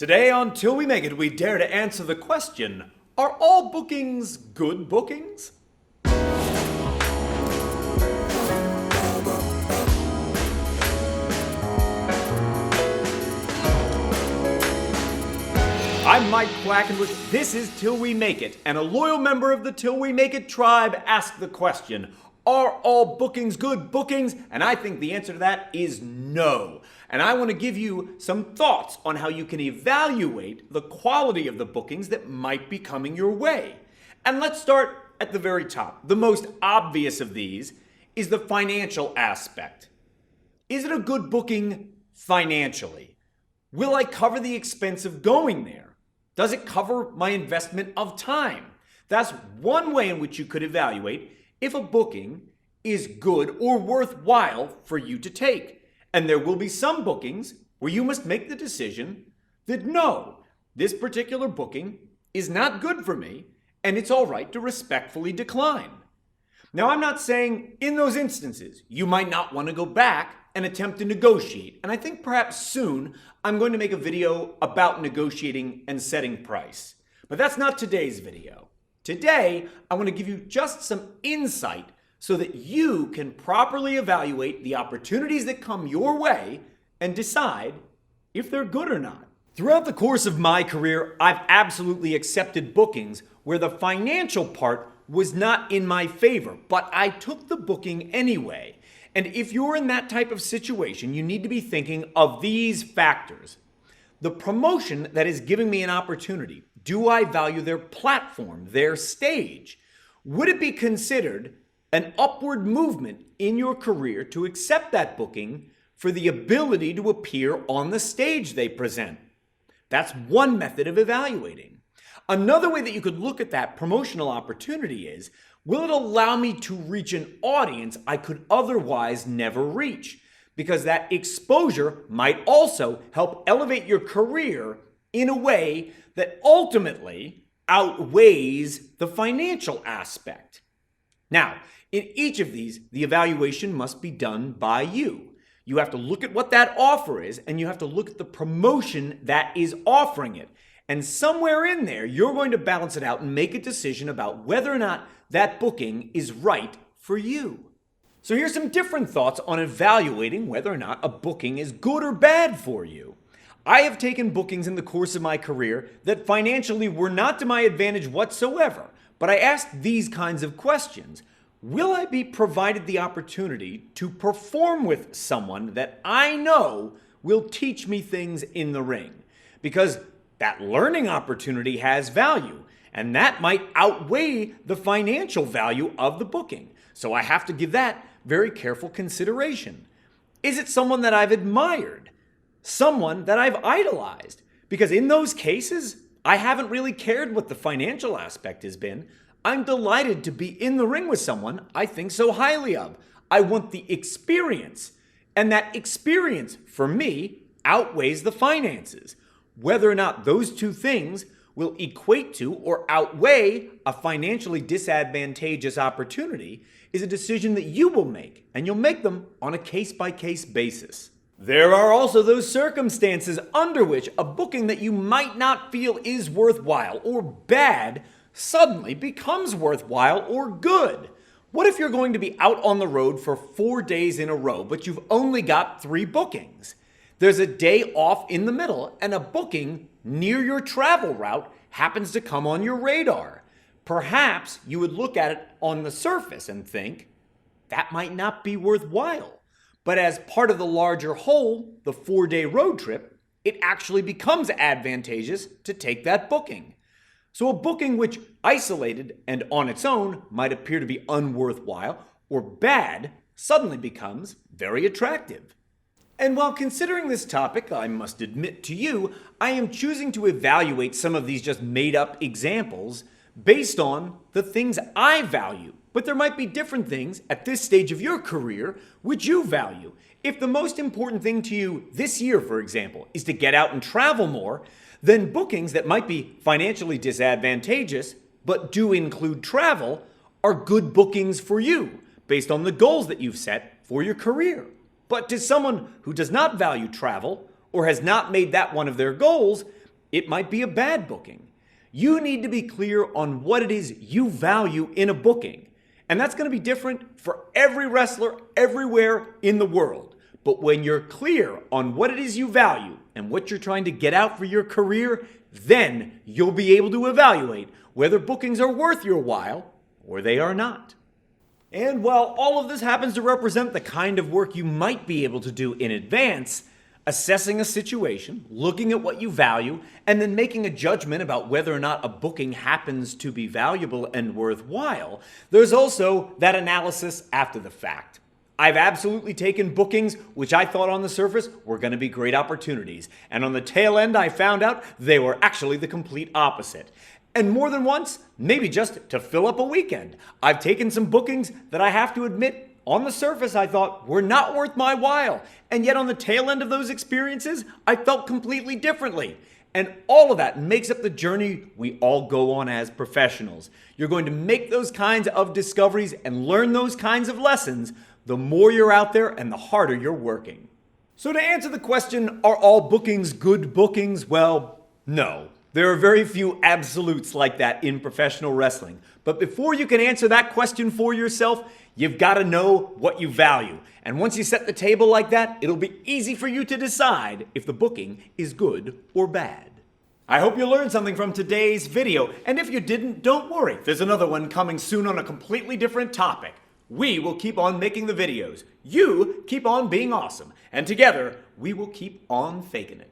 Today on Till We Make It, we dare to answer the question, are all bookings good bookings? I'm Mike Quackenbush, this is Till We Make It, and a loyal member of the Till We Make It tribe asked the question, are all bookings good bookings? And I think the answer to that is no. And I want to give you some thoughts on how you can evaluate the quality of the bookings that might be coming your way. And let's start at the very top. The most obvious of these is the financial aspect. Is it a good booking financially? Will I cover the expense of going there? Does it cover my investment of time? That's one way in which you could evaluate if a booking is good or worthwhile for you to take. And there will be some bookings where you must make the decision that no, this particular booking is not good for me, and it's all right to respectfully decline. Now, I'm not saying in those instances you might not want to go back and attempt to negotiate. And I think perhaps soon I'm going to make a video about negotiating and setting price. But that's not today's video. Today, I want to give you just some insight so that you can properly evaluate the opportunities that come your way and decide if they're good or not. Throughout the course of my career, I've absolutely accepted bookings where the financial part was not in my favor, but I took the booking anyway. And if you're in that type of situation, you need to be thinking of these factors. The promotion that is giving me an opportunity. Do I value their platform, their stage? Would it be considered an upward movement in your career to accept that booking for the ability to appear on the stage they present? That's one method of evaluating. Another way that you could look at that promotional opportunity is, will it allow me to reach an audience I could otherwise never reach? Because that exposure might also help elevate your career in a way that ultimately outweighs the financial aspect. Now, in each of these, the evaluation must be done by you. You have to look at what that offer is, and you have to look at the promotion that is offering it. And somewhere in there, you're going to balance it out and make a decision about whether or not that booking is right for you. So here's some different thoughts on evaluating whether or not a booking is good or bad for you. I have taken bookings in the course of my career that financially were not to my advantage whatsoever, but I asked these kinds of questions. Will I be provided the opportunity to perform with someone that I know will teach me things in the ring? Because that learning opportunity has value, and that might outweigh the financial value of the booking. So I have to give that very careful consideration. Is it someone that I've admired? Someone that I've idolized? Because in those cases, I haven't really cared what the financial aspect has been. I'm delighted to be in the ring with someone I think so highly of. I want the experience. And that experience, for me, outweighs the finances. Whether or not those two things will equate to or outweigh a financially disadvantageous opportunity is a decision that you will make, and you'll make them on a case-by-case basis. There are also those circumstances under which a booking that you might not feel is worthwhile or bad suddenly becomes worthwhile or good. What if you're going to be out on the road for 4 days in a row, but you've only got 3 bookings? There's a day off in the middle, and a booking near your travel route happens to come on your radar. Perhaps you would look at it on the surface and think, that might not be worthwhile. But as part of the larger whole, the 4-day road trip, it actually becomes advantageous to take that booking. So a booking which isolated and on its own might appear to be unworthwhile or bad suddenly becomes very attractive. And while considering this topic, I must admit to you, I am choosing to evaluate some of these just made-up examples based on the things I value. But there might be different things at this stage of your career which you value. If the most important thing to you this year, for example, is to get out and travel more, then bookings that might be financially disadvantageous but do include travel are good bookings for you based on the goals that you've set for your career. But to someone who does not value travel or has not made that one of their goals, it might be a bad booking. You need to be clear on what it is you value in a booking. And that's going to be different for every wrestler everywhere in the world. But when you're clear on what it is you value and what you're trying to get out for your career, then you'll be able to evaluate whether bookings are worth your while or they are not. And while all of this happens to represent the kind of work you might be able to do in advance, assessing a situation, looking at what you value, and then making a judgment about whether or not a booking happens to be valuable and worthwhile, there's also that analysis after the fact. I've absolutely taken bookings which I thought on the surface were going to be great opportunities, and on the tail end I found out they were actually the complete opposite. And more than once, maybe just to fill up a weekend, I've taken some bookings that I have to admit on the surface I thought were not worth my while, and yet on the tail end of those experiences, I felt completely differently. And all of that makes up the journey we all go on as professionals. You're going to make those kinds of discoveries and learn those kinds of lessons the more you're out there and the harder you're working. So to answer the question, are all bookings good bookings? Well, no. There are very few absolutes like that in professional wrestling. But before you can answer that question for yourself, you've got to know what you value. And once you set the table like that, it'll be easy for you to decide if the booking is good or bad. I hope you learned something from today's video. And if you didn't, don't worry. There's another one coming soon on a completely different topic. We will keep on making the videos. You keep on being awesome. And together, we will keep on faking it.